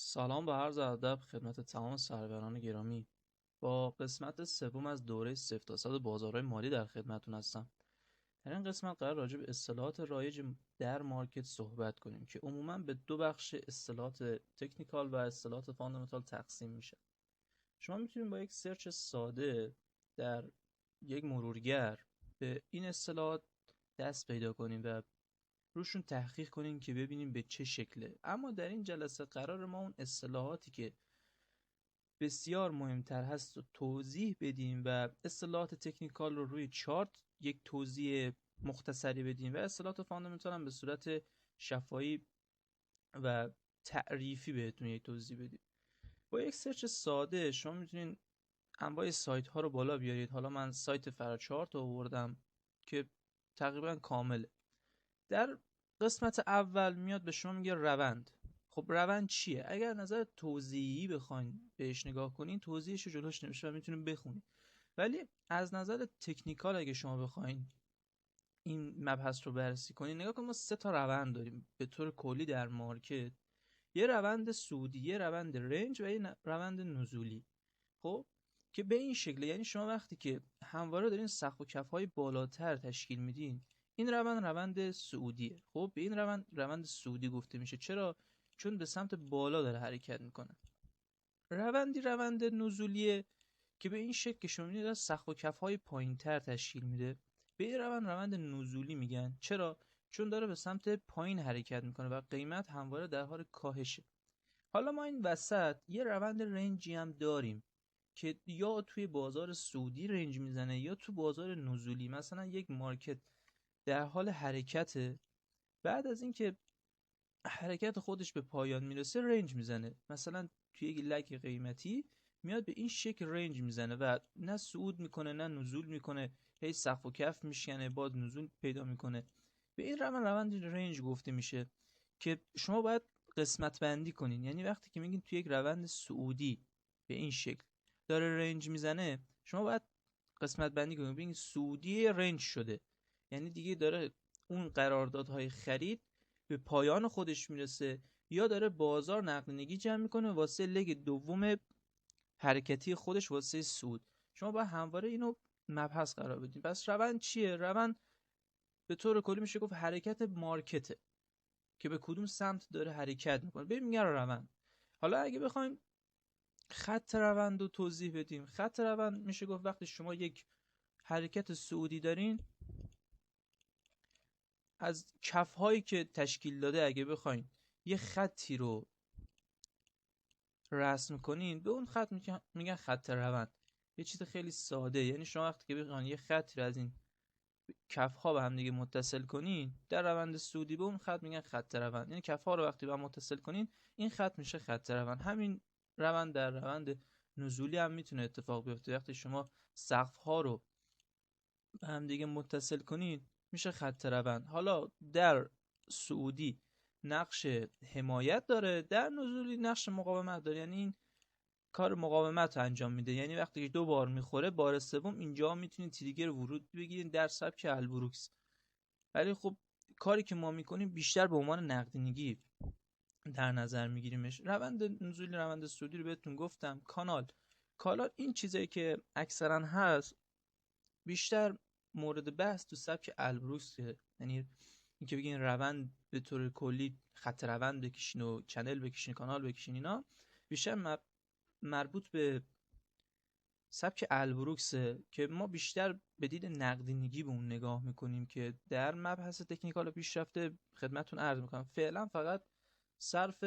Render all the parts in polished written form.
سلام و عرض ادب خدمت تمام سروران گرامی. با قسمت سوم از دوره 0 تا 100 بازارهای مالی در خدمتتون هستم. در این قسمت قرار راجع به اصطلاحات رایج در مارکت صحبت کنیم که عموما به دو بخش اصطلاحات تکنیکال و اصطلاحات فاندامنتال تقسیم میشه. شما میتونید با یک سرچ ساده در یک مرورگر به این اصطلاحات دست پیدا کنیم و روشون تحقیق کنیم که ببینیم به چه شکله. اما در این جلسه قرار ما اون اصطلاحاتی که بسیار مهمتر هست و توضیح بدیم و اصطلاحات تکنیکال رو روی چارت یک توضیح مختصری بدیم و اصطلاحات فاندامنتال هم به صورت شفاهی و تعریفی بهتون یک توضیح بدیم. با یک سرچ ساده شما میتونین انواع سایت ها رو بالا بیارید. حالا من سایت فراچارت رو آوردم که تقریبا کامله. در قسمت اول میاد به شما میگه روند. خب روند چیه؟ اگر نظر توضیحی بخواین بهش نگاه کنین توضیحش رو جلوش نمیشه و میتونین بخونین، ولی از نظر تکنیکال اگه شما بخواین این مبحث رو بررسی کنین نگاه کنین ما سه تا روند داریم به طور کلی در مارکت. یه روند صعودی، یه روند رنج و یه روند نزولی. خب که به این شکله، یعنی شما وقتی که همواره دارین سقف و کف‌های بالاتر تشکیل میدین این روند صعودیه. خب به این روند صعودی گفته میشه. چرا؟ چون به سمت بالا داره حرکت میکنه. روند نزولیه که به این شکل که شما می‌بینید از سقف و کف‌های پایین‌تر تشکیل میده. به این روند نزولی میگن. چرا؟ چون داره به سمت پایین حرکت میکنه و قیمت همواره در حال کاهشه. حالا ما این وسط یه روند رنجی هم داریم که یا توی بازار سعودی رنج میزنه یا تو بازار نزولی. مثلا یک مارکت در حال حرکته، بعد از اینکه حرکت خودش به پایان میرسه رنج میزنه. مثلا توی یک لک قیمتی میاد به این شکل رنج میزنه و نه صعود میکنه نه نزول میکنه، هی سقف و کف میشکنه بعد نزول پیدا میکنه. به این روند رنج گفته میشه که شما باید قسمت بندی کنین. یعنی وقتی که میگین توی یک روند صعودی به این شکل داره رنج میزنه شما باید قسمت بندی کنین ببینید صعودی رنج شده، یعنی دیگه داره اون قراردادهای خرید به پایان خودش میرسه یا داره بازار نقدینگی جمع میکنه واسه لگ دوم حرکتی خودش واسه صعود. شما باید همواره اینو مبحث قرار بدین. پس روند چیه؟ روند به طور کلی میشه گفت حرکت مارکته که به کدوم سمت داره حرکت میکنه ببین میگن روند. حالا اگه بخوایم خط روند رو توضیح بدیم، خط روند میشه گفت وقتی شما یک حرکت صعودی دارین از کف هایی که تشکیل داده اگه بخواین یه خطی رو رسم کنین به اون خط میگن خط روند. یه چیز خیلی ساده، یعنی شما وقتی که بخواین یه خطی رو از این کف ها به هم دیگه متصل کنین در روند صعودی به اون خط میگن خط روند. یعنی کف ها رو وقتی به هم متصل کنین این خط میشه خط روند. همین روند در روند نزولی هم میتونه اتفاق بیفته. وقتی شما سقف ها رو به هم دیگه متصل کنین میشه خط روند. حالا در صعودی نقش حمایت داره، در نزولی نقش مقاومت داره. یعنی این کار مقاومت رو انجام میده، یعنی وقتی که دو بار میخوره بار سوم اینجا میتونید تریگر ورود بگیرین در سبک البروکس. ولی خب کاری که ما میکنیم بیشتر به عنوان نقدینگی در نظر میگیریمش. روند نزولی روند صعودی رو بهتون گفتم. کانال این چیزایی که اکثرا هست بیشتر مورد بحث تو سبک البروکسه. یعنی اینکه بگین روند به طور کلی خط روند بکشین و چنل بکشین کانال بکشین، اینا بیشتر مربوط به سبک البروکسه که ما بیشتر به دید نقدینگی به اون نگاه میکنیم که در مبحث تکنیکال و پیشرفته خدمتتون عرض میکنم. فعلا فقط صرف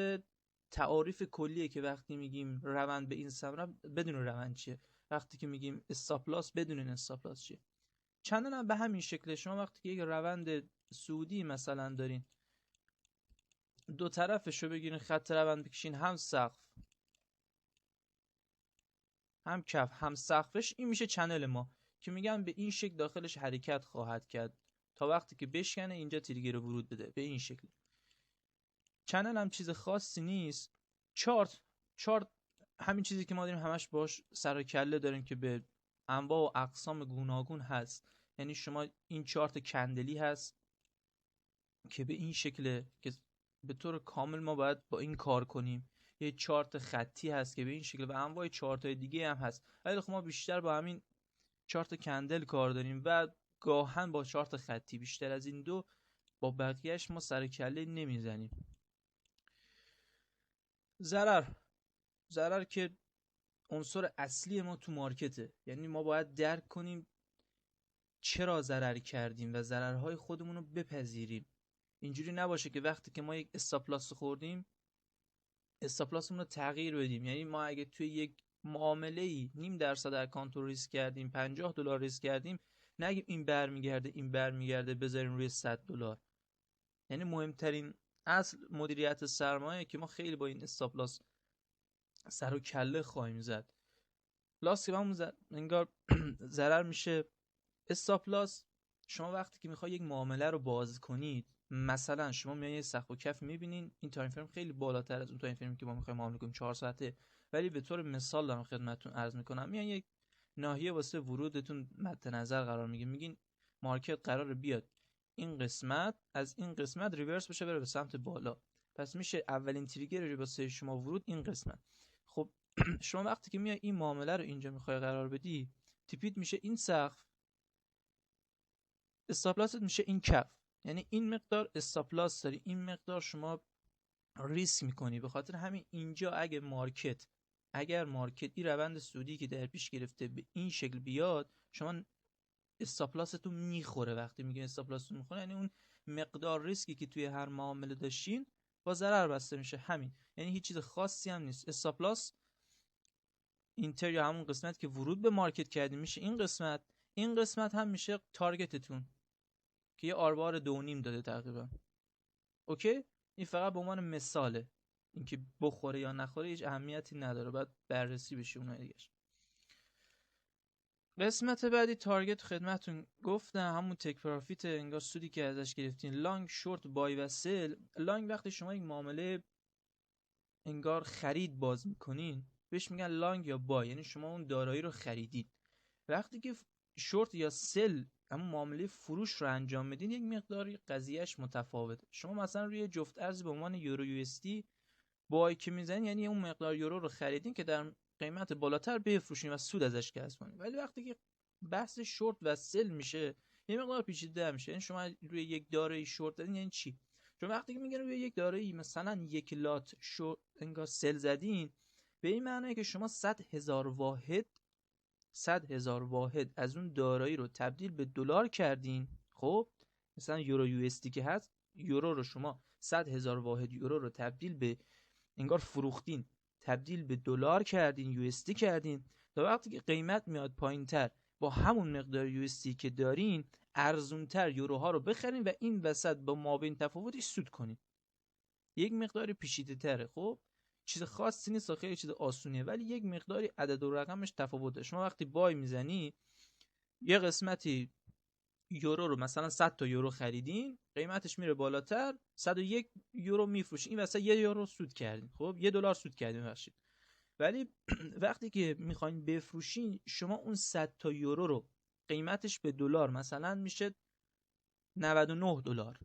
تعاریف کلیه که وقتی میگیم روند به این سمت بدون روند چیه، وقتی که میگیم استاپ لاس بدونین استاپ لاس چیه. چندان هم به همین شکل. شما وقتی که یک روند سعودی مثلا دارین دو طرفش رو بگیرین خط روند بکشین، هم سقف هم کف هم سقفش، این میشه چنل ما که میگم به این شکل داخلش حرکت خواهد کرد تا وقتی که بشکنه اینجا تریگر ورود بده. به این شکل چنل هم چیز خاصی نیست. چارت همین چیزی که ما داریم همش باش سر و کله داریم که به انواع و اقسام گوناگون هست. یعنی شما این چارت کندلی هست که به این شکله که به طور کامل ما باید با این کار کنیم. یه چارت خطی هست که به این شکل و انواع چارت‌های دیگه هم هست. ولی خب ما بیشتر با همین چارت کندل کار داریم و گاهن با چارت خطی. بیشتر از این دو با بقیهش ما سر کله نمیزنیم. ضرر که عنصر اصلی ما تو مارکته. یعنی ما باید درک کنیم چرا ضرر کردیم و ضررهای خودمون رو بپذیریم. اینجوری نباشه که وقتی که ما یک استاپ لاس خوردیم استاپ لاسمون رو تغییر بدیم. یعنی ما اگه توی یک معامله‌ای 0.5% اکانت رو ریسک کردیم، $50 ریسک کردیم، نگیم این برمیگرده بذاریم روی $100. یعنی مهمترین اصل مدیریت سرمایه که ما خیلی با این استاپ لاس سر و کله خواهیم زد. لاس که همون انگار ضرر میشه. استاپ لاس شما وقتی که میخوای یک معامله رو باز کنید، مثلا شما میایین سقف و کف میبینین، این تایم فریم خیلی بالاتر از اون تایم فریم که ما میخوایم معامله کنیم 4 ساعته، ولی به طور مثال دارم خدمتتون عرض میکنم، میایین یک ناحیه واسه ورودتون مد نظر قرار میگین مارکت قراره بیاد این قسمت از این قسمت ریورس بشه بره به سمت بالا، پس میشه اولین تریگر واسه شما ورود این قسمت. خب شما وقتی که میای این معامله رو اینجا میخوای قرار بدی، تیپیت میشه این سقف، استاپ لاست میشه این کف. یعنی این مقدار استاپ لاس داری، این مقدار شما ریسک میکنی. به خاطر همین اینجا اگر مارکت این روند سودی که در پیش گرفته به این شکل بیاد، شما استاپ لاستون میخوره. وقتی میگن استاپ لاستون میخوره یعنی اون مقدار ریسکی که توی هر معامله داشتین با ضرر بسته میشه. همین، یعنی هیچ چیز خاصی هم نیست. استاپ لاس اینتر یا همون قسمت که ورود به مارکت کردیم میشه این قسمت هم میشه تارگتتون که یه آروار 2.5 داده تقریبا. اوکی، این فقط به عنوان مثاله، اینکه بخوره یا نخوره هیچ اهمیتی نداره، باید بررسی بشه اونها دیگه. قسمت بعدی تارگت خدمتتون گفتم، همون تک پروفیت، انگار سودی که ازش گرفتین. لانگ، شورت، بای و سل. لانگ وقتی شما یک معامله انگار خرید باز میکنین بهش میگن لانگ یا بای، یعنی شما اون دارایی رو خریدید. وقتی که شورت یا سل اما معامله فروش رو انجام میدین یک مقداری قضیهش متفاوته. شما مثلا روی جفت ارز به عنوان یورو یو اس دی بای که میزنین، یعنی اون مقدار یورو رو خریدین که در قیمت بالاتر بفروشین و سود ازش کسب کنین. ولی وقتی که بحث شورت و سل میشه یه مقدار پیچیده میشه. یعنی شما روی یک دارایی شورت زدین یعنی چی؟ چون وقتی که میگن روی یک دارایی مثلا یک لات شورت انگار سل زدین، به این معنیه که شما 100,000 واحد از اون دارایی رو تبدیل به دلار کردین. خب مثلا یورو یو اس دی که هست، یورو رو شما 100,000 واحد یورو رو تبدیل به انگار فروختین، تبدیل به دلار کردین، یو اس دی کردین، تا وقتی که قیمت میاد پایینتر با همون مقدار یو اس دی که دارین ارزونتر یوروها رو بخرین و این وسط با مابین تفاوتش سود کنین. یک مقدار پیچیده تره. خب چیز خاصی نیست، خیلی چیز آسونیه، ولی یک مقداری عدد و رقمش تفاوت داره. شما وقتی بای میزنی یه قسمتی یورو رو مثلا 100 تا یورو خریدین، قیمتش میره بالاتر، 101 یورو میفروشین، این وسط 1 یورو سود کردین. خب $1 سود کردین بخشید. ولی وقتی که میخواین بفروشین شما اون 100 تا یورو رو قیمتش به دلار مثلا میشه $99.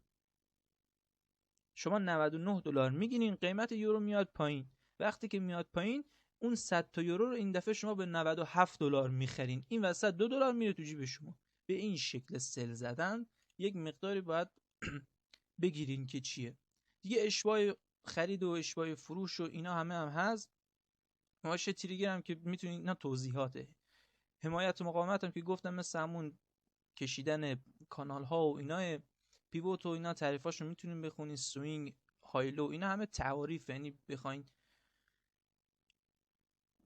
شما $99 میگیرین، قیمت یورو میاد پایین. وقتی که میاد پایین اون 100 تا یورو رو این دفعه شما به $97 میخرین، این وسط $2 میره تو جیب شما. به این شکل سل زدن یک مقداری باید بگیرین که چیه دیگه. اشباع خرید و اشباع فروش و اینا همه هم هست. ماشه تریگر هم که میتونین، اینا توضیحاته. حمایت و مقاومت هم که گفتم مثل همون کشیدن کانال ها و اینا، پیوت و اینا تعریفاشو میتونین بخونین. سوینگ، هایلو، اینا همه تعاریف، یعنی بخواین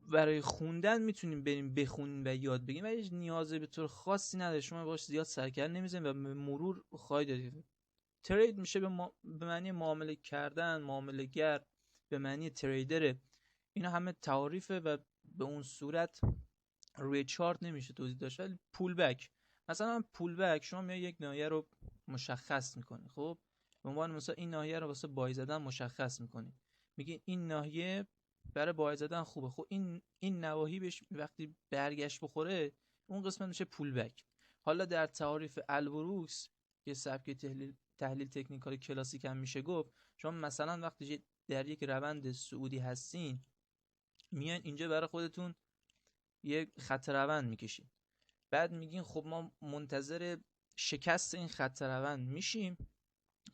برای خوندن میتونین بریم بخونین و یاد بگیرین، ولی نیازی به طور خاصی نداره. شما باش زیاد سرکله نمیزنین و به مرور خواهید دید. ترید میشه به معنی معامله کردن، معامله گر به معنی تریدره. اینا همه تعاریفه و به اون صورت روی چارت نمیشه توضیح داشت. ولی پول بک، مثلا پول بک شما میای یک ناحیه رو مشخص میکنی. خب به عنوان مثلا این ناحیه رو واسه بای زدن مشخص میکنی، میگی این ناحیه برای بای زدن خوبه. خب این نواحی بهش وقتی برگشت بخوره اون قسمت میشه پول بک. حالا در تعاریف البروکس که سبک تحلیل تکنیکال کلاسیک هم میشه گفت، شما مثلا وقتی در یک روند صعودی هستین، میان اینجا برای خودتون یک خط روند میکشین. بعد میگین خب ما منتظر شکست این خط روند میشیم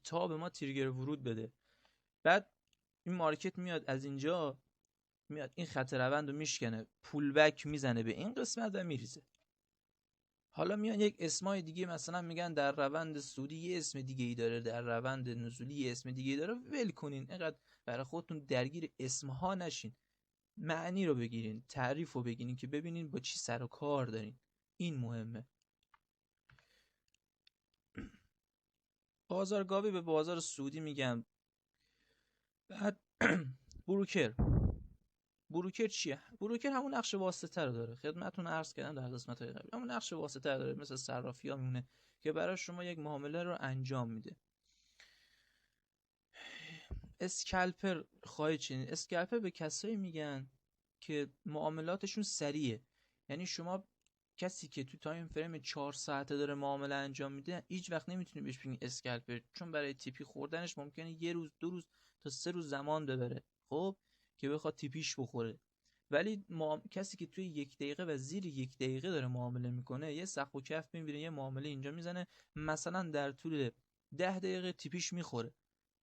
تا به ما تریگر ورود بده. بعد این مارکت میاد از اینجا، میاد این خط روند رو میشکنه، پول بک میزنه به این قسمت و میریزه. حالا میان یک اسمای دیگه مثلا میگن در روند صعودی یه اسم دیگه ای داره، در روند نزولی یه اسم دیگه ای داره. ول کنین، اینقدر برای خودتون درگیر اسمها نشین، معنی رو بگیرین، تعریف رو بگیرین که ببینین با چی سر و کار دارین. این مهمه. بازارگاوی به بازار سعودی میگن. بعد بروکر چیه؟ بروکر همون نقش واسطه رو داره. خدمتتون عرض کردم در قسمت‌های قبل، همون نقش واسطه رو داره، مثل صرافی‌ها میمونه که برای شما یک معامله رو انجام میده. اسکالپر خواهید چنین. اسکالپر به کسایی میگن که معاملاتشون سریعه. یعنی شما کسی که تو تایم فریم 4 ساعته داره معامله انجام میده، هیچ وقت نمیتونی بهش بگی اسکالپر، چون برای تیپی خوردنش ممکنه 1 روز 2 روز تا 3 روز زمان ببره، خب که بخواد تیپیش بخوره. ولی کسی که توی 1 دقیقه و زیر 1 دقیقه داره معامله میکنه، یه سقف و کف میبینه، یه معامله اینجا میزنه، مثلا در طول 10 دقیقه تیپیش میخوره.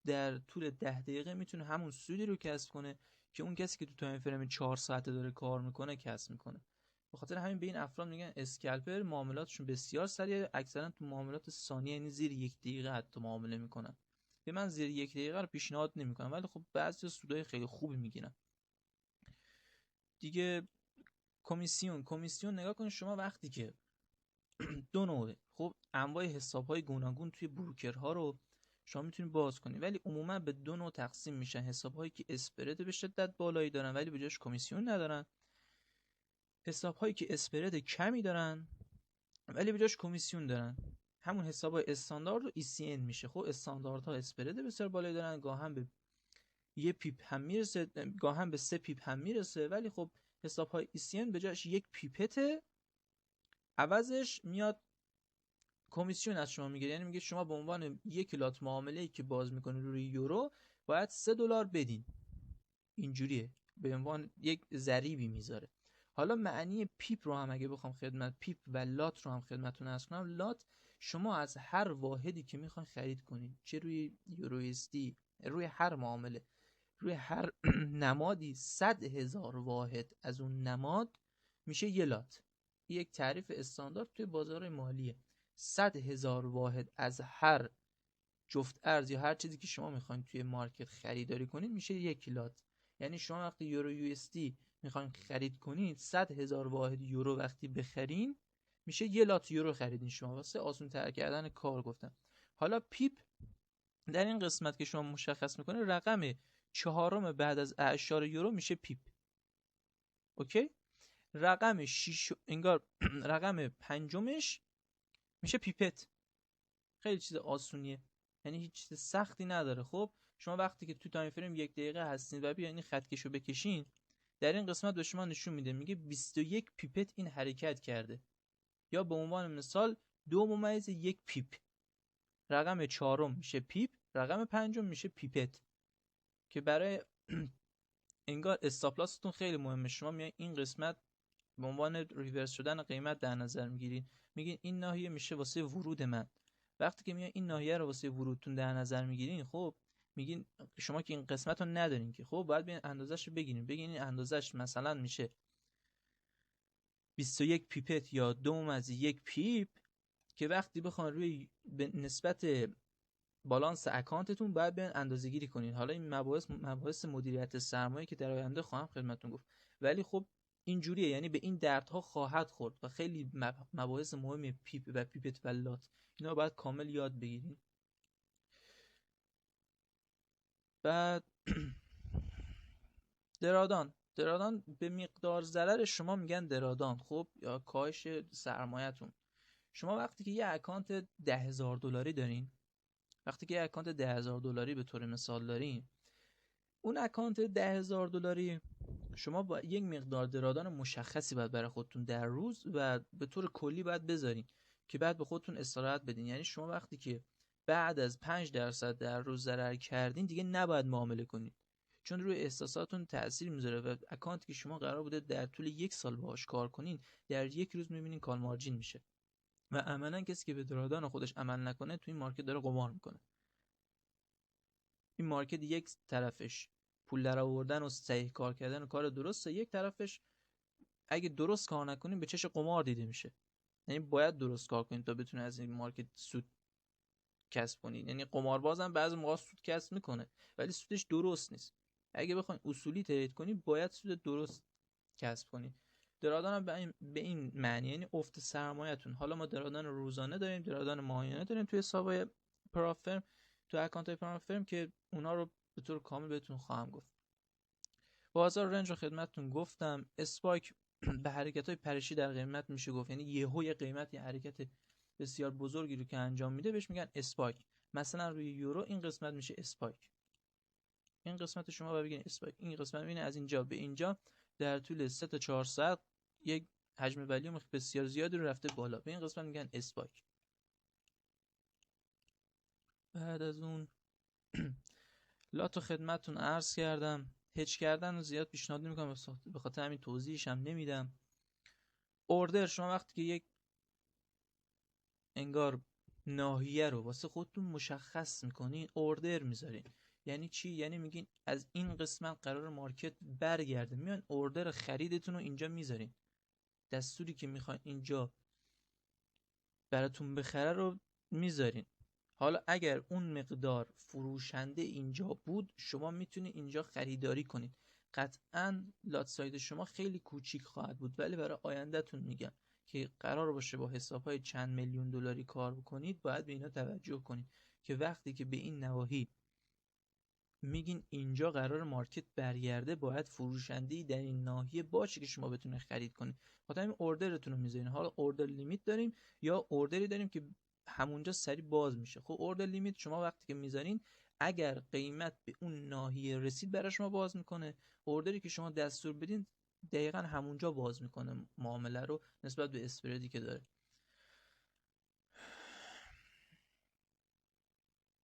در طول 10 دقیقه میتونه همون سودی رو کسب کنه که اون کسی که تو تایم فریم 4 ساعته داره کار میکنه کسب میکنه. به خاطر همین به این افراد میگن اسکالپر. معاملاتشون بسیار سریع، اکثرا تو معاملات ثانیه، یعنی زیر 1 دقیقه حتی معامله میکنن. به من زیر 1 دقیقه رو پیشنهاد نمیکنم، ولی خب بعضی سودای خیلی خوبی میگیرن دیگه. کمیسیون نگاه کنید شما، وقتی که دو نوعه، خب انواع حساب‌های گوناگون توی بروکرها رو شما میتونید باز کنید، ولی عموما به 2 نوع تقسیم میشن. حساب‌هایی که اسپرد به شدت بالایی دارن ولی به جاش کمیسیون ندارن، حساب‌هایی که اسپرد کمی دارن ولی به جاش کمیسیون دارن. همون حساب‌های استاندارد و ECN میشه. خب استانداردها اسپرد بسیار بالایی دارن، گاهن به 1 پیپ هم میرسه، گاهن به 3 پیپ هم میرسه، ولی خب حساب‌های ECN به جاش 1 پیپته، عوضش میاد کمیسیون از شما میگیره. یعنی میگه شما به عنوان 1 لات معامله‌ای که باز میکنه روی یورو باید $3 بدین. اینجوریه، به عنوان یک ضریبی میذاره. حالا معنی پیپ رو هم اگه بخوام پیپ و لات رو هم خدمتتون عرض کنم، لات شما از هر واحدی که میخواین خرید کنین، چه روی یورو اسدی، روی هر معامله، روی هر نمادی، 100,000 واحد از اون نماد میشه 1 لات. یک تعریف استاندارد توی بازار مالیه. 100,000 واحد از هر جفت ارز یا هر چیزی که شما میخواین توی مارکت خریداری کنید میشه 1 لات. یعنی شما وقتی یورو یو اس دی میخواین خرید کنید، 100,000 واحد یورو وقتی بخرین میشه 1 لات یورو خریدین شما. واسه آسون تر کردن کار گفتم. حالا پیپ در این قسمت که شما مشخص میکنه، رقم 4 بعد از اعشار یورو میشه پیپ. اوکی؟ رقم 6 انگار رقم 5 میشه پیپت. خیلی چیز آسونیه، یعنی هیچ چیز سختی نداره. خب شما وقتی که تو تایم فریم 1 دقیقه هستین و بیاین این خطکشو بکشین، در این قسمت به شما نشون میده، میگه 21 پیپت این حرکت کرده، یا به عنوان مثال 2.1 پیپ. رقم 4 میشه پیپ، رقم 5 میشه پیپت، که برای انگار استاپلاستون خیلی مهمه. شما میای این قسمت به عنوان ریورس شدن قیمت در نظر میگیرین، میگین این ناحیه میشه واسه ورود من. وقتی که میای این ناحیه رو واسه ورودتون در نظر میگیرین، خب میگین شما که این قسمت رو ندارین که، خب باید بیاین اندازش رو بگیرین، بگین این اندازش مثلا میشه 21 پیپت یا 2.1 پیپ، که وقتی بخوان روی به نسبت بالانس اکانتتون باید بیاین اندازه گیری کنین. حالا این مباحث مدیریت سرمایه که در آینده خواهم خدمتتون گفت، ولی خب اینجوریه، یعنی به این دردها خواهد خورد و خیلی مباحث مهمی پیپ و پیپت و لات، اینا باید کامل یاد بگیرین. بعد درادان به مقدار ضرر شما میگن درادان، خب یا کاهش سرمایه‌تون. شما وقتی که یه اکانت $10,000 دارین، وقتی که یه اکانت $10,000 به طور مثال دارین، اون اکانت $10,000 شما با یک مقدار درادان مشخصی باید برای خودتون در روز و به طور کلی باید بذارین که بعد به خودتون استراحت بدین. یعنی شما وقتی که بعد از 5% در روز ضرر کردین دیگه نباید معامله کنین. چون روی احساساتتون تأثیر میذاره و اکانتی که شما قرار بوده در طول 1 سال باهاش کار کنین در 1 روز میبینین کال مارجین میشه و عملا کسی که به دارادان خودش عمل نکنه تو این مارکت داره قمار میکنه. این مارکت یک طرفش پول در آوردن و صحیح کار کردن و کار درسته، یک طرفش اگه درست کار نکنین به چش قمار دیده میشه. یعنی باید درست کار کنین تا بتونه از این مارکت سود کسب کنین. یعنی قمارباز هم بعضی موقع سود کسب میکنه ولی سودش درست نیست. اگه بخواید اصولی ترید کنین باید سود درست کسب کنین. درادان هم به این معنی، یعنی افت سرمایه‌تون. حالا ما درادان روزانه داریم، درادان ماهیانه داریم توی حسابای پرافرم، تو اکانت پرافرم که اونا رو به طور کامل بهتون خواهم گفت. بازار رنج رو خدمتتون گفتم. اسپایک به حرکت‌های پرشی در قیمت میشه گفت، یعنی یه قیمت یه حرکت بسیار بزرگی رو که انجام میده بهش میگن اسپایک. مثلا روی یورو این قسمت میشه اسپایک، این قسمت شما باید بگین اسپایک. این قسمت میبینه از اینجا به اینجا در طول 3 تا 4 ساعت یک حجم ولیوم بسیار زیادی رو رفته بالا، به این قسمت میگن اسپایک. بعد از اون لاتو خدمتتون عرض کردم. هج کردن رو زیاد پیشنهاد نمیکنم به خاطر همین توضیحش هم نمیدم. اوردر، شما وقتی که یک انگار ناحیه رو واسه خودتون مشخص میکنین اوردر میذارین. یعنی چی؟ یعنی میگین از این قسمت قرار مارکت برگرده، میان اوردر خریدتون رو اینجا میذارین، دستوری که میخواین اینجا براتون بخره رو میذارین. حالا اگر اون مقدار فروشنده اینجا بود شما میتونید اینجا خریداری کنید. قطعاً لات ساید شما خیلی کوچیک خواهد بود ولی برای آیندهتون میگم که قرار باشه با حسابهای چند میلیون دلاری کار بکنید باید به اینا توجه کنید که وقتی که به این نواحی میگین اینجا قرار مارکت برگرده باید فروشنده‌ای در این ناحیه باشه که شما بتونه خرید کنید. خاطر همین اوردرتون رو میذارین. حالا اوردر لیمیت داریم یا اوردری داریم که همونجا سریع باز میشه. خب اوردر لیمیت شما وقتی که میذارین اگر قیمت به اون ناحیه رسید برای شما باز میکنه. اوردری که شما دستور بدین دقیقاً همونجا باز میکنه معامله رو نسبت به اسپردی که داره.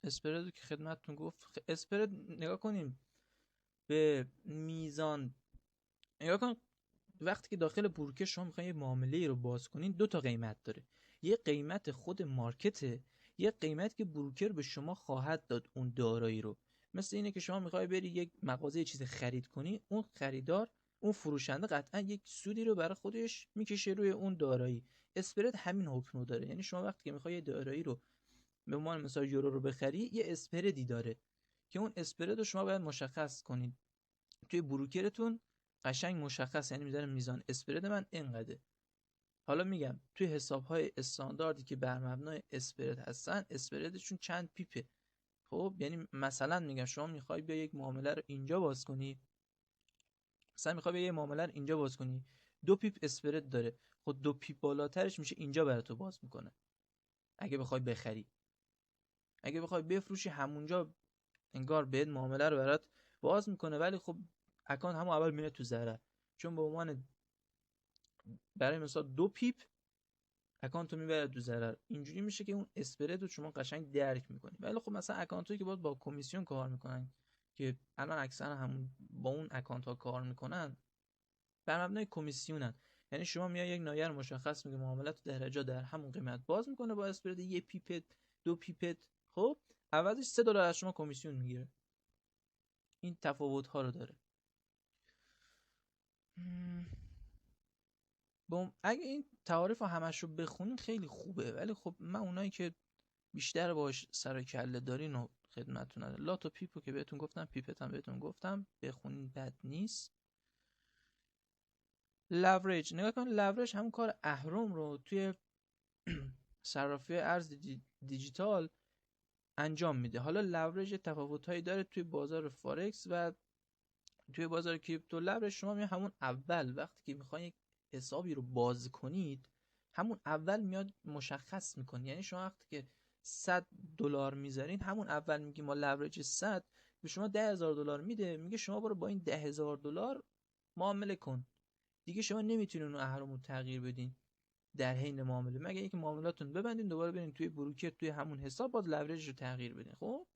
اسپرد رو که خدمتتون گفت. اسپرد نگاه کنیم به میزان، نگاه کن وقتی که داخل بروکر شما میخواین یه معامله رو باز کنین 2 تا قیمت داره. یه قیمت خود مارکته، یه قیمت که بروکر به شما خواهد داد اون دارایی رو. مثل اینه که شما میخوای بری یک مغازه چیز خرید کنی، اون خریدار اون فروشنده قطعا یک سودی رو برای خودش میکشه روی اون دارایی. اسپرد همین حکم رو داره. یعنی شما وقتی که میخوای یه دارایی رو به عنوان مثلا یورو رو بخری یه اسپردی داره که اون اسپرد رو شما باید مشخص کنید توی بروکرتون. قشنگ مشخص، یعنی میذاره میزان اسپرد من اینقدره. حالا میگم توی حساب‌های استانداردی که بر مبنای اسپرد هستن اسپردشون چند پیپه. خب یعنی مثلا میگم شما میخوای بیا یک معامله رو اینجا باز کنی، مثلا میخوای بیا یک معامله رو اینجا باز کنی 2 پیپ اسپرد داره. خب 2 پیپ بالاترش میشه اینجا برات تو باز میکنه اگه بخوای بخری. اگه بخوای بفروشی همونجا انگار بهت معامله رو برات باز میکنه ولی خب اکانت همون اول میره تو ضرر، چون به عنوان برای مثلا 2 پیپ اکانت رو میبره تو ضرر. اینجوری میشه که اون اسپرد رو شما قشنگ درک میکنی. ولی خب مثلا اکانتایی که با کمیسیون کار میکنن که الان اکثرا همون با اون اکانت ها کار میکنن بر مبنای کمیسیونن. یعنی شما میای یک نایه رو مشخص میگه معاملات درجه در همون قیمت باز میکنه با اسپرد 1 پیپت 2 پیپت، خب عوضش $3 از شما کمیسیون میگیره. این تفاوت ها رو داره. اگه این تعاریف همش رو بخونین خیلی خوبه ولی خب من اونایی که بیشتر باش سر و کله دارین و خدمتتون دارم. لاتو پیپو که بهتون گفتم، پیپت هم بهتون گفتم بخونین بد نیست. لورج، نگاه کن لورج همون کار اهرم رو توی صرافی ارز دیجیتال انجام میده. حالا لورج تفاوت‌هایی داره توی بازار فارکس و توی بازار کریپتو. لورج شما میاد همون اول وقتی که میخواین یک حسابی رو باز کنید همون اول میاد مشخص میکنه. یعنی شما وقتی که $100 میذارین همون اول میگی ما لورج 100 به شما $10,000 میده، میگه شما برو با این $10,000 معامله کن. دیگه شما نمیتونین اون اهرم رو تغییر بدین در حین معامله مگه اینکه معاملاتون ببندین دوباره برین توی بروکر توی همون حساب باز لورج رو تغییر بدین. خب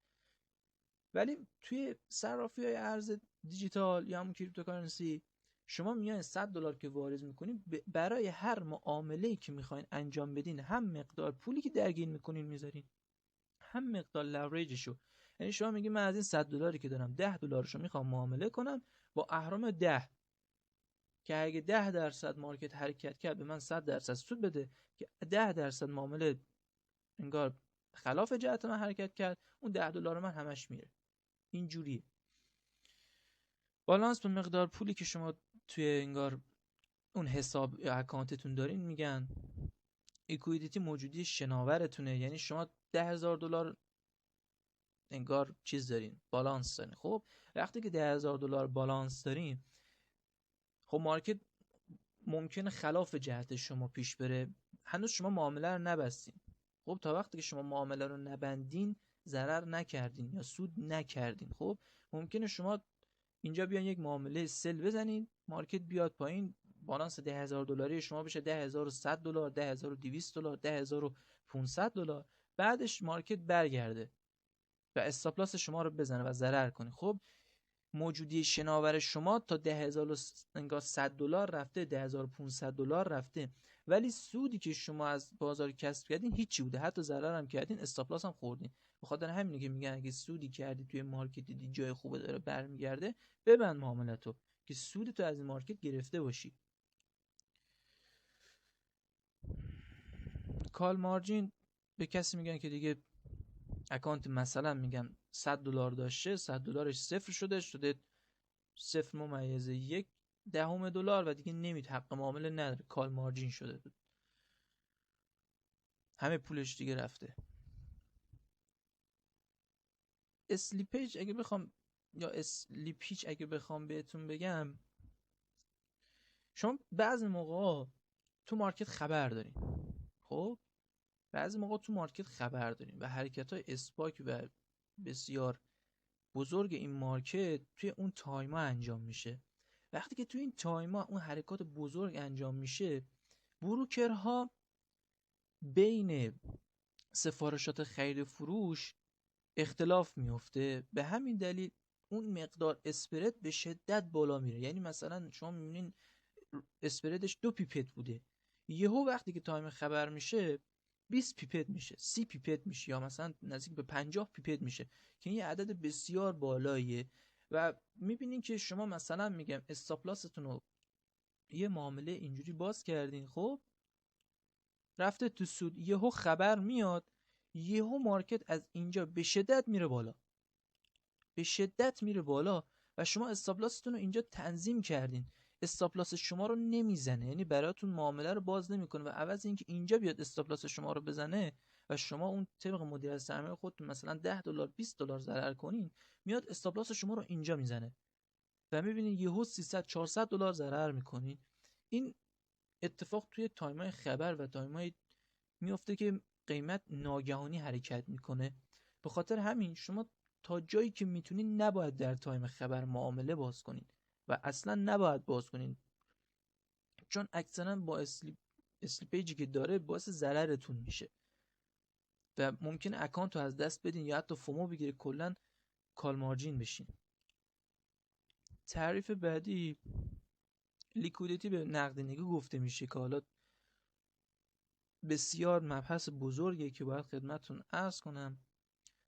ولی توی صرافی‌های ارز دیجیتال یا همون کریپتوکارنسی شما میایین $100 که واریز میکنین برای هر معامله‌ای که میخواین انجام بدین هم مقدار پولی که درگیر میکنین میذارین، هم مقدار لوریجشو. یعنی شما میگی من از این $100 که دارم $10 میخوام معامله کنم با اهرم 10 که اگه 10% مارکت حرکت کرد به من 100% سود بده، که 10% معامله انگار خلاف جهت من حرکت کرد، اون $10 من همش میره. اینجوریه. بالانس به مقدار پولی که شما توی انگار اون حساب یا اکانتتون دارین میگن. لیکویدیتی موجودی شناورتونه، یعنی شما $10,000 انگار چیز دارین، بالانس دارین. خب وقتی که $10,000 بالانس دارین، خب مارکت ممکنه خلاف جهت شما پیش بره، هنوز شما معامله رو نبستین. خب تا وقتی که شما معامله رو نبندین ضرر نکردین یا سود نکردین. خب ممکنه شما اینجا بیان یک معامله سل بزنین، مارکت بیاد پایین، بالانس $10,000 شما بشه $10,100، $10,200، $10,500، بعدش مارکت برگرده و استاپ لاس شما رو بزنه و ضرر کنه. خب موجودی شناور شما تا $10,100 رفته، $10,500 رفته، ولی سودی که شما از بازار کسب کردین هیچی بوده، حتی ضرر هم کردین، استاپ لاس هم خوردین. به خاطر همینه که میگن اگه سودی کردی توی مارکت دیدی جای خوبه داره برمیگرده، ببند معاملتو که سودتو از این مارکت گرفته باشی. کال مارجین به کسی میگن که دیگه اکانت مثلا میگن $100 داشته، $100 صفر شده 0.1 و دیگه نمید حق معامله نداره، کال مارجین شده بود، همه پولش دیگه رفته. اسلیپیج اگه بخوام یا اسلیپیج اگه بخوام بهتون بگم، شما بعضی موقع تو مارکت خبر دارین. خب بعضی موقع تو مارکت خبر دارین و حرکت‌های اسپاک و بسیار بزرگ این مارکت توی اون تایما انجام میشه. وقتی که توی این تایما اون حرکات بزرگ انجام میشه، بروکرها بین سفارشات خرید و فروش اختلاف میفته، به همین دلیل اون مقدار اسپرد به شدت بالا میره. یعنی مثلا شما میبینین اسپردش 2 پیپت بوده، یهو وقتی که تایم خبر میشه 20 پیپت میشه، 30 پیپت میشه، یا مثلا نزدیک به 50 پیپت میشه که این عدد بسیار بالاییه. و میبینین که شما مثلا میگم استاپ لاستون رو یه معامله اینجوری باز کردین، خب رفته تو سود، یهو خبر میاد، یهو مارکت از اینجا به شدت میره بالا، به شدت میره بالا و شما استاپ لاستون رو اینجا تنظیم کردین، استاپ لاس شما رو نمیزنه، یعنی براتون معامله رو باز نمیکنه و عوض اینکه اینجا بیاد استاپ لاس شما رو بزنه و شما اون طبق مدیریت سرمایه خودتون مثلا $10 $20 ضرر کنین، میاد استاپ لاس شما رو اینجا میزنه و میبینین یهو 300 $400 ضرر میکنین. این اتفاق توی تایمای خبر و تایمای میفته که قیمت ناگهانی حرکت میکنه. به خاطر همین شما تا جایی که میتونین نباید در تایم خبر معامله باز کنین و اصلا نباید باز کنین، چون اکثرا با اسلیپیجی که داره باعث ضررتون میشه و ممکنه اکانت رو از دست بدین یا حتی فومو بگیره، کلا کال مارجین بشین. تعریف بعدی لیکویدیتی به نقدینگی گفته میشه که حالا بسیار مبحث بزرگیه که باید خدمتتون عرض کنم.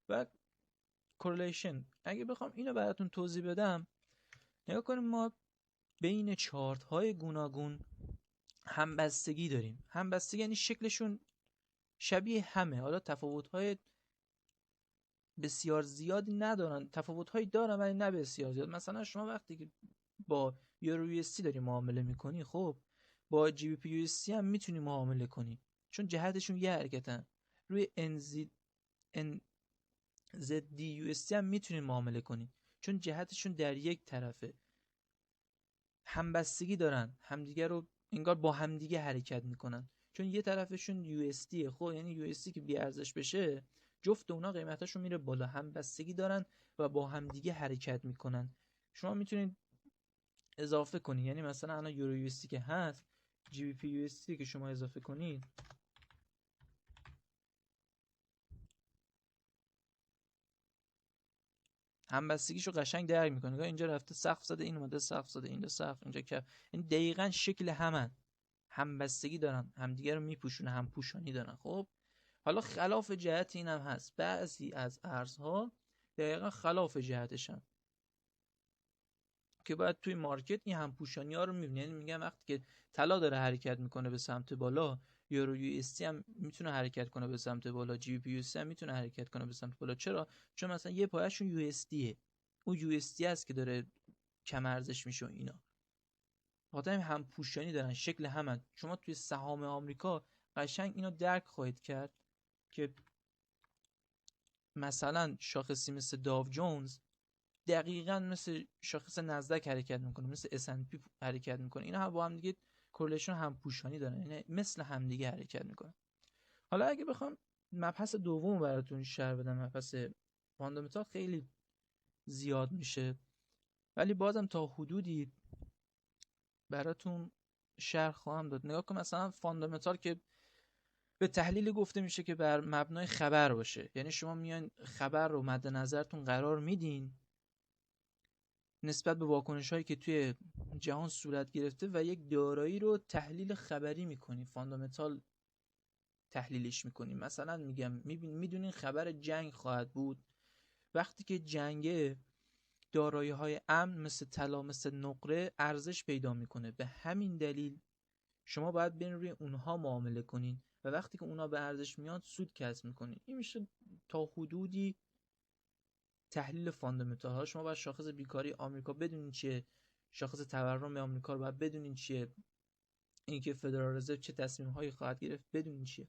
و کورلیشن اگه بخوام اینو براتون توضیح بدم، نگاه کنیم ما بین چارت های گوناگون همبستگی داریم. همبستگی یعنی شکلشون شبیه همه، حالا تفاوت های بسیار زیادی ندارن، تفاوت هایی دارن ولی نه بسیار زیاد. مثلا شما وقتی که با یورو یو اس تی داری معامله میکنی، خب با جی بی پی یو اس تی هم میتونی معامله کنی چون جهتشون یه حرکتن. روی NZD USD هم میتونین معامله کنین چون جهتشون در یک طرفه. همبستگی دارن، همدیگه رو انگار با همدیگه حرکت میکنن چون یه طرفشون USD، خب یعنی USD که بی ارزش بشه جفت اونا قیمتاشون میره بالا. همبستگی دارن و با همدیگه حرکت میکنن. شما میتونید اضافه کنید، یعنی مثلا الان یورو USD که هست، جی بی پی USD که شما اضافه کنید، همبستگیشو قشنگ درک میکنه. اینجا رفته سقف زده، این اومده سقف زده، اینجا سقف، اینجا کف. این دقیقاً شکل همبستگی دارن، همدیگه رو میپوشونه، هم پوشانی دارن. خب حالا خلاف جهت این هم هست، بعضی از ارزها دقیقاً خلاف جهتشن که باید توی مارکت این همپوشانی ها رو میبینی. یعنی میگم وقتی که طلا داره حرکت میکنه به سمت بالا، یورو یو اس دی هم میتونه حرکت کنه به سمت بالا، جی پی یو اس هم میتونه حرکت کنه به سمت بالا. چرا؟ چون مثلا یه پایه‌شون یو اس دیه، اون یو اس دی است که داره کم ارزش میشه و اینا. خاطر همپوشانی دارن، شکل همن. شما توی سهام آمریکا قشنگ اینو درک خواهید کرد که مثلا شاخصی مثل داو جونز دقیقاً مثل شاخص نزدک حرکت میکنه، مثل S&P حرکت میکنه. اینا هم با هم دیگه کورلیشن هم پوشانی دارن، یعنی مثل هم دیگه حرکت میکنن. حالا اگه بخوام مبحث دوم براتون شرح بدم، مبحث فاندامنتال، خیلی زیاد میشه ولی بازم تا حدودی براتون شرح خواهم داد. نگاه کن، مثلا فاندامنتال که به تحلیل گفته میشه که بر مبنای خبر باشه، یعنی شما میان خبر رو مد نظرتون قرار میدین نسبت به واکنش هایی که توی جهان صورت گرفته و یک دارایی رو تحلیل خبری میکنی، فاندامنتال تحلیلش میکنی. مثلا میگم میدونین خبر جنگ خواهد بود، وقتی که جنگه دارایی های امن مثل طلا، مثل نقره ارزش پیدا میکنه. به همین دلیل شما باید بین روی اونها معامله کنین و وقتی که اونها به ارزش میاد سود کسب میکنین. این میشه تا حدودی تحلیل فاندامنتال ها. شما باید شاخص بیکاری آمریکا بدونین چیه، شاخص تورم آمریکا رو باید بدونین چیه، اینکه فدرال رزرو چه تصمیم هایی خواهد گرفت بدونین چیه.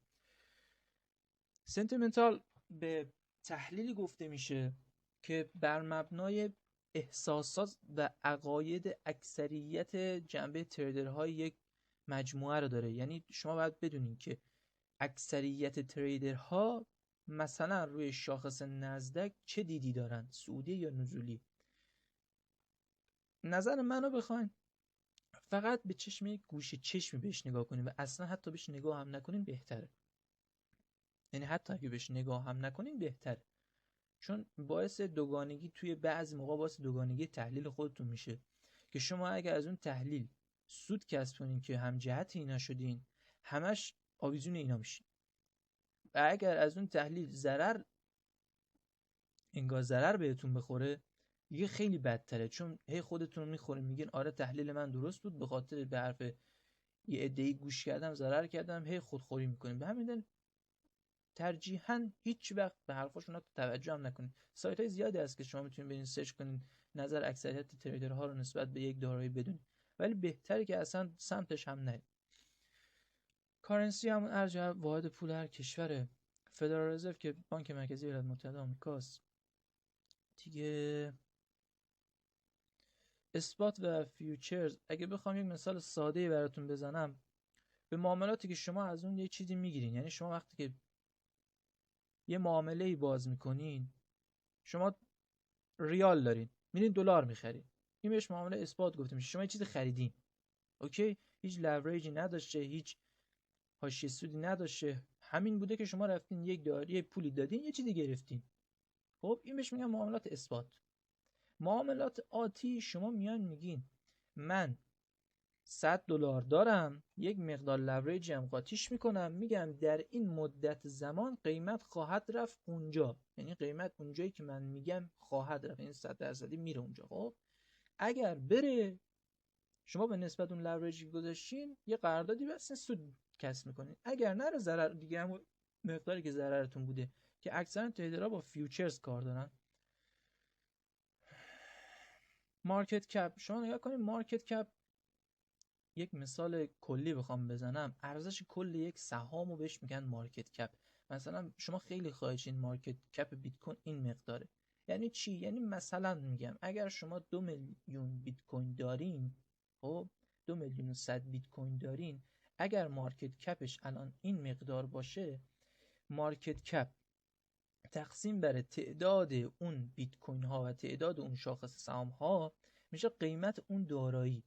سنتیمنتال به تحلیلی گفته میشه که بر مبنای احساسات و عقاید اکثریت جنبه تریدرهای یک مجموعه رو داره. یعنی شما باید بدونین که اکثریت تریدرها مثلا روی شاخص نزدک چه دیدی دارن، صعودی یا نزولی. نظر منو بخواین فقط به چشم یک گوشه چشمی بهش نگاه کنین و اصلا حتی بهش نگاه هم نکنین بهتره. یعنی حتی اگه بهش نگاه هم نکنین بهتره، چون باعث دوگانگی توی بعضی موقع باعث دوگانگی تحلیل خودتون میشه که شما اگه از اون تحلیل سود کسب کنین که هم جهت اینا شدین، همش آویزون اینا میشین. و اگر از اون تحلیل ضرر بهتون بخوره دیگه خیلی بدتره، چون هی خودتون رو میخورین میگین آره تحلیل من درست بود، به خاطر به حرف یه عده‌ای گوش کردم ضرر کردم، هی خودخوری میکنین. به همین دلیل ترجیحاً هیچ وقت به حرفاشون توجه هم نکنین. سایت های زیادی هست که شما میتونید برین سرچ کنین نظر اکثریت تریدرها رو نسبت به یک دارایی بدونید، ولی بهتره که اصلا سمتش هم نرید. کارنسی همون ارز واحد پول هر کشوره. فدرال رزرو که بانک مرکزی ایالات متحده آمریکاست دیگه. اثبات و فیوچرز، اگه بخوام یک مثال ساده براتون بزنم، به معاملاتی که شما از اون یه چیزی میگیرین. یعنی شما وقتی که یه معامله‌ای باز میکنین، شما ریال دارین میرین دلار میخرین، این بهش معامله اثبات گفته میشه. شما یه چیز خریدین، اوکی، هیچ لوریجی نداشته، هیچ حاشیه سودی نداشته، همین بوده که شما رفتین یک داری پولی دادین یه چیزی گرفتین. خب این بهش میگن معاملات اثبات. معاملات آتی شما میان میگین من $100 دارم، یک مقدار لوریج هم قاطیش میکنم، میگم در این مدت زمان قیمت خواهد رفت اونجا، یعنی قیمت اونجایی که من میگم خواهد رفت، این 100% میره اونجا. خب اگر بره شما به نسبت اون لوریجی گذاشتین یه قراردادی بستین، سود کسب میکنین. اگر نره ضرر دیگه، همون مقداری که ضررتون بوده، که اکثرا تریدرها با فیوچرز کار دارن. مارکت کپ، شما نگاه کنید مارکت کپ، یک مثال کلی بخوام بزنم، ارزش کل یک سهامو بهش میگن مارکت کپ. مثلا شما خیلی خواهشین مارکت کپ بیت کوین این مقداره. یعنی چی؟ یعنی مثلا میگم اگر شما 2 میلیون بیت کوین دارین، خب 2 میلیون و 100 بیت کوین دارین، اگر مارکت کپش الان این مقدار باشه، مارکت کپ تقسیم بر تعداد اون بیت کوین ها و تعداد اون شاخص سهام ها میشه قیمت اون دارایی.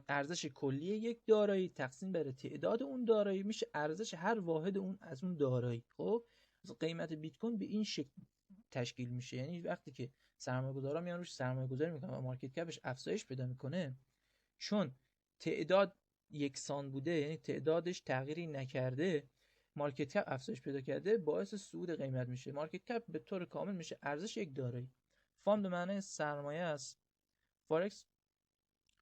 ارزش کلی یک دارایی تقسیم بر تعداد اون دارایی میشه ارزش هر واحد اون از اون دارایی. خب قیمت بیت کوین به این شکل تشکیل میشه. یعنی وقتی که سرمایه‌گذارا میان روش سرمایه‌گذاری میکنن و مارکت کپش افزایش پیدا میکنه، چون تعداد یکسان بوده، یعنی تعدادش تغییری نکرده، مارکت کپ افزایش پیدا کرده، باعث صعود قیمت میشه. مارکت کپ به طور کامل میشه ارزش یک دارایی. فاند به معنای سرمایه است. فارکس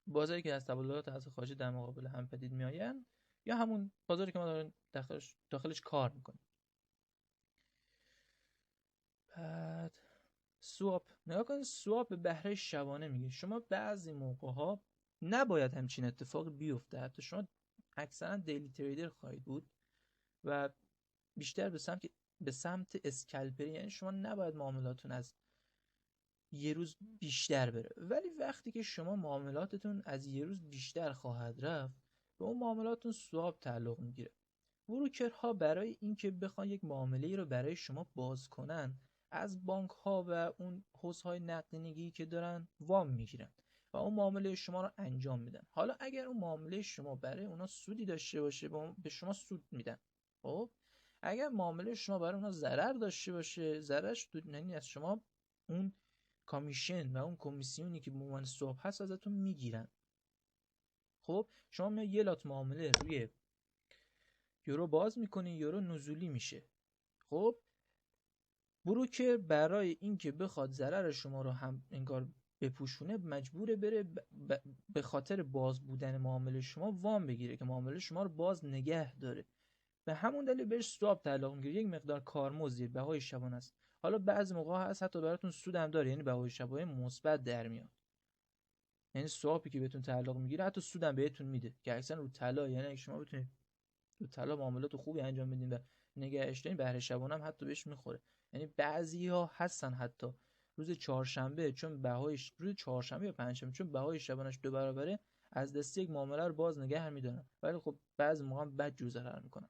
بازاری که از تبادلات ارز خارجی در مقابل هم پدید میآیند، یا همون بازاری که ما داریم داخلش کار میکنیم. بعد سواب، نگاه کنید، سواب به بهره شبانه میگه. شما بعضی موقع ها نباید همچین اتفاق بیفته، حتی شما اکثرا دیلی تریدر خواهید بود و بیشتر به سمت اسکلپری، یعنی شما نباید معاملاتون از یه روز بیشتر بره. ولی وقتی که شما معاملاتتون از یه روز بیشتر خواهد رفت، به اون معاملاتتون سواب تعلق میگیره. بروکرها برای اینکه بخوان یک معامله رو برای شما باز کنن، از بانک ها و اون حوزهای نقدینگی که دارن وام میگیرن و اون معامله شما رو انجام میدن. حالا اگر اون معامله شما برای اونا سودی داشته باشه، به شما سود میدن. خب اگر معامله شما برای اونا ضرر داشته باشه، ضررش یعنی از شما اون کامیشن و اون کمیسیونی که به عنوان سواب هست ازتون میگیرن. خب شما میاد یه لات معامله روی یورو باز میکنی، یورو نزولی میشه. خب بروکر برای اینکه بخواد ضرر شما رو هم انگار بپوشونه، مجبوره بره به خاطر باز بودن معامله شما وام بگیره که معامله شما رو باز نگه داره. به همون دلیل بهش سواب تعلق میگیره. یک مقدار کارمزد بهای شبانه است. حالا بعضی موقع هست حتی براتون سود هم داره، یعنی بهای شبانه مثبت در میاد. یعنی سوابی که بهتون تعلق میگیره حتی سود هم بهتون میده که اکثرا رو طلا، یعنی شما بتونید رو طلا معاملات خوبی انجام بدین و نگهش دارین، بهره شبانه هم حتی بهش میخوره. یعنی بعضی‌ها هستن حتی روز چهارشنبه، چون بهایش روز چهارشنبه یا پنجشنبه چون بهای شبانه‌اش 2 برابره، از دسته یک معامله رو باز نگه میدارن، ولی خب بعضی موقع هم بد جور ضرر میکنن.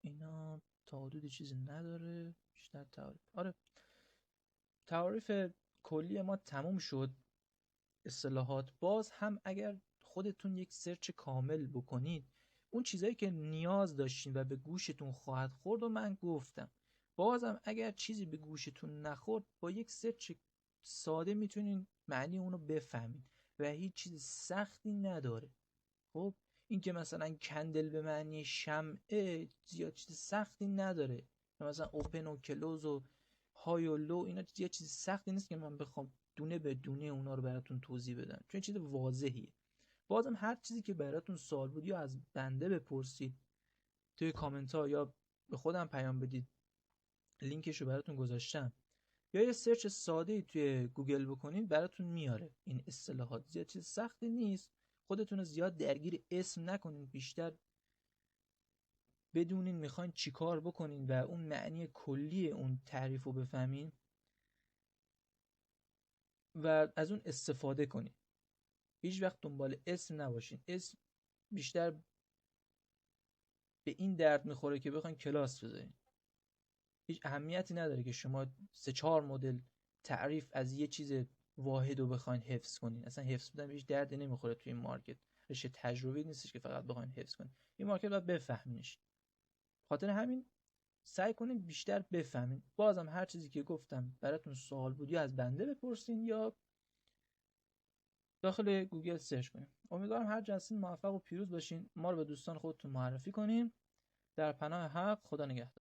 اینا تا حدودی چیزی نداره بیشتر تعریف. آره، تعریف کلی ما تموم شد. اصطلاحات باز هم اگر خودتون یک سرچ کامل بکنید، اون چیزایی که نیاز داشتین و به گوشتون خواهد خورد و من گفتم. بازم اگر چیزی به گوشتون نخورد، با یک سرچ ساده میتونین معنی اونو بفهمید و هیچ چیز سختی نداره. خب این که مثلا کندل به معنی شمعه زیاد چیز سختی نداره، مثلا اوپن و کلوز و های و لو، اینا یه چیز سختی نیست که من بخوام دونه به دونه اونا رو براتون توضیح بدم، چون چیز واضحیه. بازم هر چیزی که براتون سوال بود یا از بنده بپرسید توی کامنت ها، یا به خودم پیام بدید، لینکش رو براتون گذاشتم، یا یه سرچ ساده توی گوگل بکنید براتون میاره. این اصطلاحات زیاد چیز سختی نیست. خودتون رو زیاد درگیر اسم نکنید، بیشتر بدونین میخواین چی کار بکنین و اون معنی کلی اون تعریف رو بفهمین و از اون استفاده کنین. هیچ وقت دنبال اسم نباشین. اسم بیشتر به این درد میخوره که بخواین کلاس بذارین. هیچ اهمیتی نداره که شما 3-4 مدل تعریف از یه چیز واحد رو بخواین حفظ کنین. اصلا حفظ بودن هیچ دردی نمیخوره توی این مارکت. رشته تجربی نیستش که فقط بخواین حفظ کنین. این مارکت باید بفهمینش. خاطر همین سعی کنین بیشتر بفهمین. بازم هر چیزی که گفتم براتون سوال بود، یا از بنده بپرسین یا داخل گوگل سرچ کنین. امیدوارم هر جلسه موفق و پیروز باشین. ما رو به دوستان خودتون معرفی کنین. در پناه حق، خدا نگهدار.